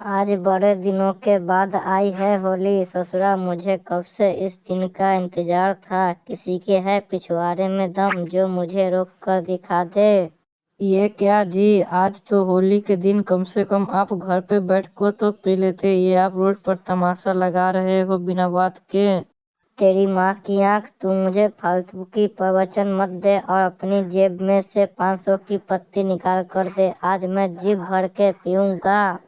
आज बड़े दिनों के बाद आई है होली ससुरा। मुझे कब से इस दिन का इंतजार था। किसी के है पिछवाड़े में दम जो मुझे रोक कर दिखा दे। ये क्या जी, आज तो होली के दिन कम से कम आप घर पे बैठ को तो पी लेते। ये आप रोड पर तमाशा लगा रहे हो बिना बात के। तेरी माँ की आंख, तू मुझे फालतू की प्रवचन मत दे और अपनी जेब में से 500 की पत्ती निकाल कर दे। आज मैं जी भर के पीऊंगा।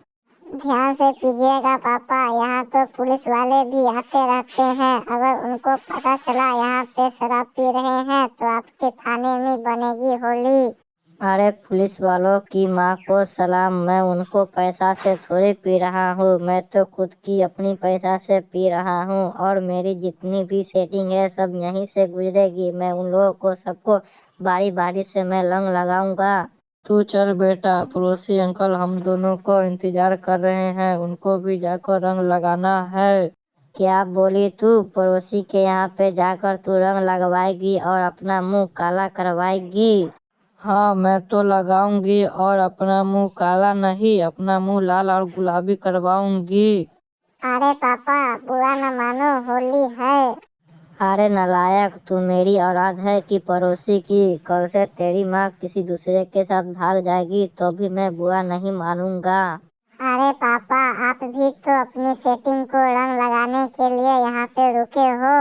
ध्यान से पीजिएगा पापा, यहाँ तो पुलिस वाले भी आते रहते हैं। अगर उनको पता चला यहाँ पे शराब पी रहे हैं तो आपके थाने में बनेगी होली। अरे पुलिस वालों की माँ को सलाम, मैं उनको पैसा से थोड़ी पी रहा हूँ। मैं तो खुद की अपनी पैसा से पी रहा हूँ और मेरी जितनी भी सेटिंग है सब यहीं से गुजरेगी। मैं उन लोगों को सबको बारी बारी से मैं रंग लगाऊंगा। तू चल बेटा, पड़ोसी अंकल हम दोनों को इंतजार कर रहे हैं, उनको भी जाकर रंग लगाना है। क्या बोली तू? पड़ोसी के यहाँ पे जाकर तू रंग लगवाएगी और अपना मुंह काला करवाएगी? हाँ, मैं तो लगाऊंगी और अपना मुंह काला नहीं, अपना मुंह लाल और गुलाबी करवाऊंगी। अरे पापा, बुरा न मानो, होली है। अरे नालायक, तू मेरी औलाद है कि पड़ोसी की? कल से तेरी माँ किसी दूसरे के साथ भाग जाएगी तो भी मैं बुरा नहीं मानूंगा। अरे पापा, आप भी तो अपनी सेटिंग को रंग लगाने के लिए यहाँ पे रुके हो।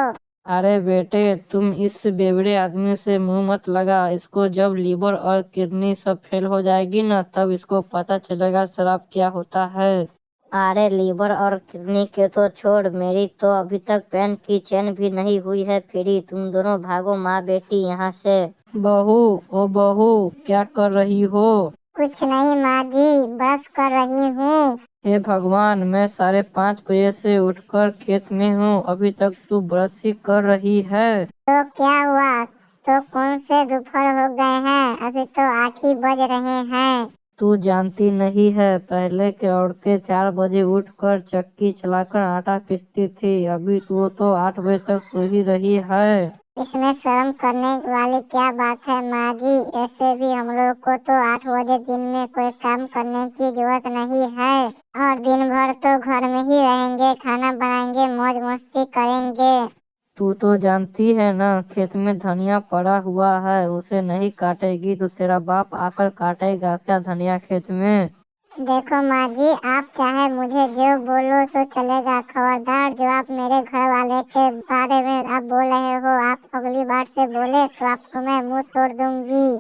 अरे बेटे, तुम इस बेवड़े आदमी से मुंह मत लगा। इसको जब लीवर और किडनी सब फेल हो जाएगी ना, तब इसको पता चलेगा शराब क्या होता है। अरे लीवर और किडनी के तो छोड़, मेरी तो अभी तक पेन की चेन भी नहीं हुई है फ्री। तुम दोनों भागो माँ बेटी यहाँ से। बहू, ओ बहू, क्या कर रही हो? कुछ नहीं माँ जी, ब्रश कर रही हूँ। हे भगवान, मैं 5:30 बजे से उठकर खेत में हूँ, अभी तक तू ब्रश ही कर रही है। तो क्या हुआ? तो कौन से दोपहर हो गए हैं, अभी तो 8 ही बज रहे हैं। तू जानती नहीं है, पहले के औरतें 4 बजे उठकर चक्की चलाकर आटा पीसती थी। अभी तू तो 8 बजे तक सो ही रही है। इसमें शर्म करने वाली क्या बात है माँ जी? ऐसे भी हम लोग को तो 8 बजे दिन में कोई काम करने की जरूरत नहीं है और दिन भर तो घर में ही रहेंगे, खाना बनाएंगे, मौज मस्ती करेंगे। तू तो जानती है ना, खेत में धनिया पड़ा हुआ है, उसे नहीं काटेगी तो तेरा बाप आकर काटेगा क्या धनिया खेत में? देखो माँ जी, आप चाहे मुझे जो बोलो सो चलेगा। खबरदार, जो आप मेरे घर वाले के बारे में आप बोल रहे हो, आप अगली बार से बोले तो आपको मैं मुंह तोड़ दूंगी।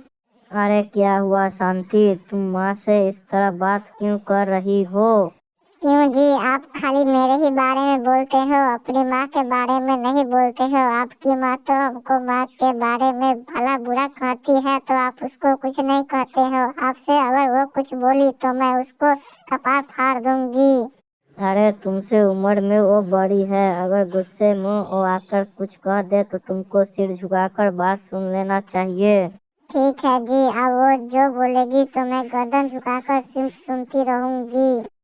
अरे क्या हुआ शांति, तुम माँ से इस तरह बात क्यों कर रही हो? क्यों जी, आप खाली मेरे ही बारे में बोलते हो, अपनी माँ के बारे में नहीं बोलते हो। आपकी माँ तो हमको माँ के बारे में भला बुरा कहती है तो आप उसको कुछ नहीं कहते हो। आपसे अगर वो कुछ बोली तो मैं उसको कपार फाड़ दूंगी। अरे तुमसे उम्र में वो बड़ी है, अगर गुस्से में वो आकर कुछ कह दे तो तुमको सिर झुकाकर बात सुन लेना चाहिए। ठीक है जी, अब वो जो बोलेगी तो मैं गर्दन झुकाकर सिर्फ सुनती रहूंगी।